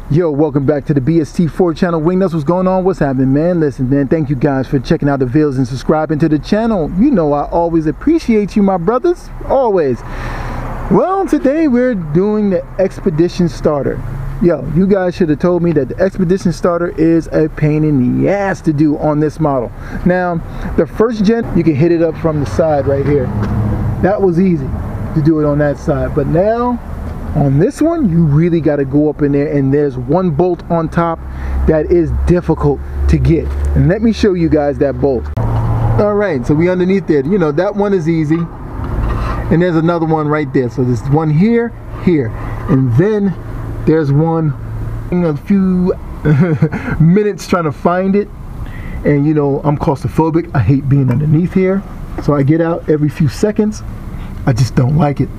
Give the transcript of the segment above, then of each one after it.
Yo, welcome back to the BST4 channel. Wingnuts, what's going on? What's happening, man? Listen, man, thank you guys for checking out the videos and subscribing to the channel. You know I always appreciate you, my brothers. Always. Well, today we're doing the Expedition Starter. Yo, you guys should have told me that the Expedition Starter is a pain in the ass to do on this model. Now, the first gen, you can hit it up from the side right here. That was easy to do it on that side. But now, on this one, you really got to go up in there, and there's one bolt on top that is difficult to get. And let me show you guys that bolt. All right, so we underneath there. You know, that one is easy. And there's another one right there. So there's one here, here. And then there's one in a few minutes trying to find it. And you know, I'm claustrophobic. I hate being underneath here. So I get out every few seconds. I just don't like it.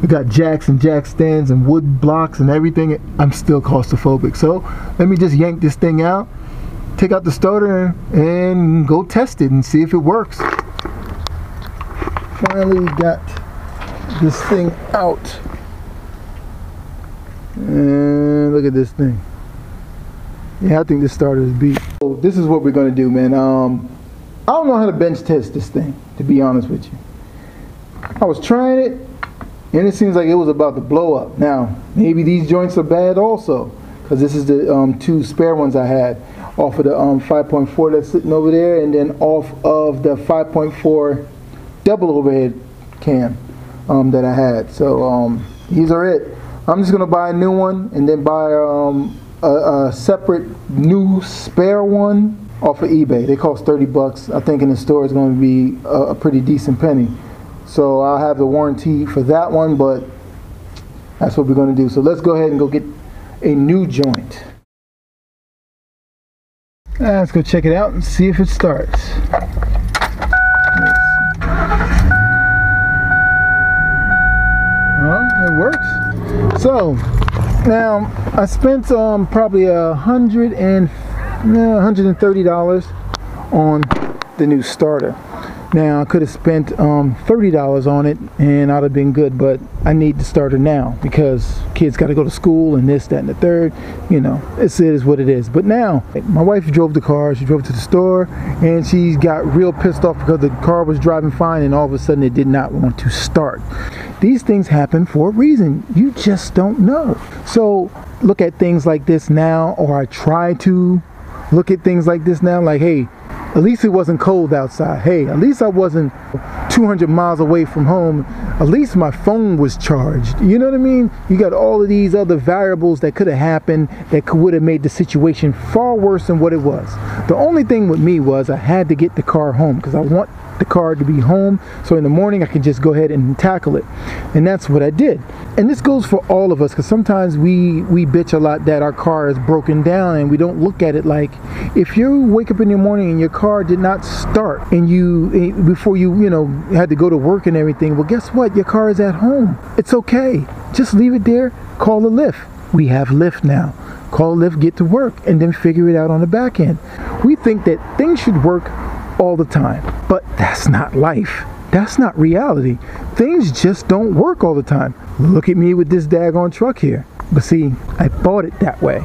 We got jacks and jack stands and wood blocks and everything. I'm still claustrophobic. So let me just yank this thing out, take out the starter, and go test it and see if it works. Finally got this thing out. And look at this thing. Yeah, I think this starter is beat. So this is what we're gonna do, man. I don't know how to bench test this thing, to be honest with you. I was trying it, and it seems like it was about to blow up. Now, maybe these joints are bad also, because this is the two spare ones I had off of the 5.4 that's sitting over there, and then off of the 5.4 double overhead cam that I had. So these are it. I'm just gonna buy a new one and then buy a separate new spare one off of eBay. They cost 30 bucks. I think in the store it's going to be a pretty decent penny. So I'll have the warranty for that one, but that's what we're going to do. So let's go ahead and go get a new joint. Let's go check it out and see if it starts. Well, it works. So now I spent probably $130 on the new starter. Now I could have spent $30 on it and I'd have been good, but I need the starter now because kids got to go to school and this, that, and the third. You know, it is what it is. But now my wife drove the car. She drove to the store and she got real pissed off because the car was driving fine and all of a sudden it did not want to start. These things happen for a reason. You just don't know. So look at things like this now, or I try to look at things like this now, like, hey, at least it wasn't cold outside. Hey, at least I wasn't 200 miles away from home. At least my phone was charged. You know what I mean? You got all of these other variables that could have happened that would have made the situation far worse than what it was. The only thing with me was I had to get the car home because I want the car to be home, so in the morning I can just go ahead and tackle it. And that's what I did. And this goes for all of us, because sometimes we bitch a lot that our car is broken down and we don't look at it like, if you wake up in the morning and your car did not start and you before you had to go to work and everything, well, guess what? Your car is at home. It's okay. Just leave it there. Call a Lyft. We have Lyft now. Call Lyft, get to work, and then figure it out on the back end. We think that things should work all the time, but that's not life. That's not reality. Things just don't work all the time. Look at me with this daggone truck here. But see, I bought it that way,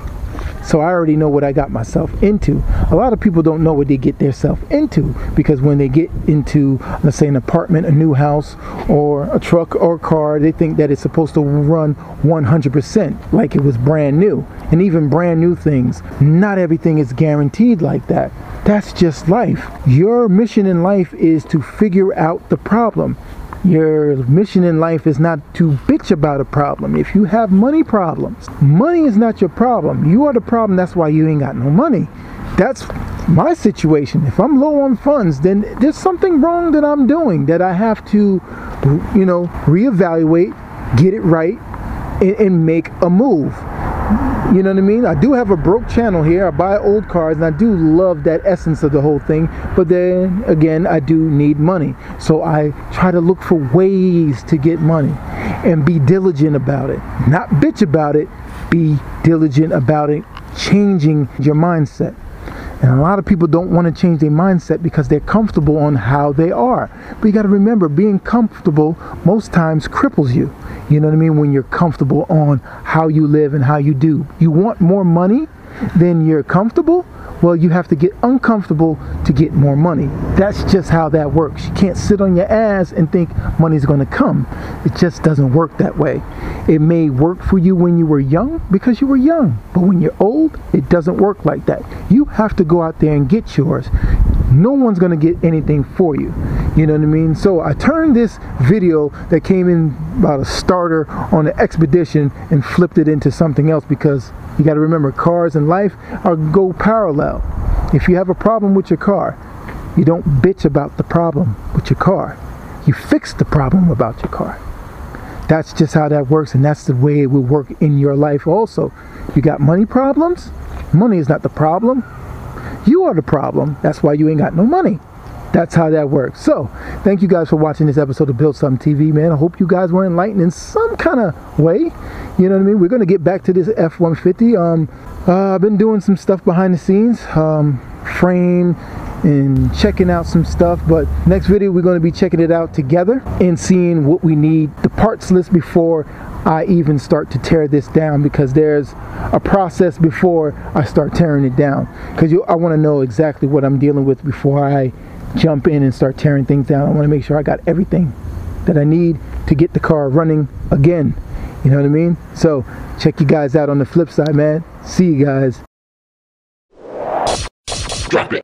so I already know what I got myself into. A lot of people don't know what they get themselves into, because when they get into, let's say, an apartment, a new house, or a truck or car, they think that it's supposed to run 100% like it was brand new. And even brand new things, not everything is guaranteed like that. That's just life. Your mission in life is to figure out the problem. Your mission in life is not to bitch about a problem. If you have money problems, money is not your problem. You are the problem. That's why you ain't got no money. That's my situation. If I'm low on funds, then there's something wrong that I'm doing that I have to, reevaluate, get it right, and make a move. You know what I mean? I do have a broke channel here. I buy old cars and I do love that essence of the whole thing. But then again, I do need money. So I try to look for ways to get money and be diligent about it. Not bitch about it, be diligent about it, changing your mindset. And a lot of people don't want to change their mindset because they're comfortable on how they are. But you got to remember, being comfortable most times cripples you. You know what I mean? When you're comfortable on how you live and how you do. You want more money than you're comfortable? Well, you have to get uncomfortable to get more money. That's just how that works. You can't sit on your ass and think money's going to come. It just doesn't work that way. It may work for you when you were young because you were young. But when you're old, it doesn't work like that. You have to go out there and get yours. No one's going to get anything for you. You know what I mean? So I turned this video that came in about a starter on an expedition and flipped it into something else, because you got to remember, cars and life go parallel. If you have a problem with your car, you don't bitch about the problem with your car. You fix the problem about your car. That's just how that works, and that's the way it will work in your life also. You got money problems? Money is not the problem. You are the problem. That's why you ain't got no money. That's how that works. So, thank you guys for watching this episode of Build Something TV, man. I hope you guys were enlightened in some kind of way. You know what I mean? We're going to get back to this F-150. I've been doing some stuff behind the scenes, frame and checking out some stuff. But next video, we're going to be checking it out together and seeing what we need, the parts list, before I even start to tear this down, because there's a process before I start tearing it down. Because I want to know exactly what I'm dealing with before I jump in and start tearing things down. I want to make sure I got everything that I need to get the car running again. You know what I mean? So check you guys out on the flip side, man. See you guys. Drop it.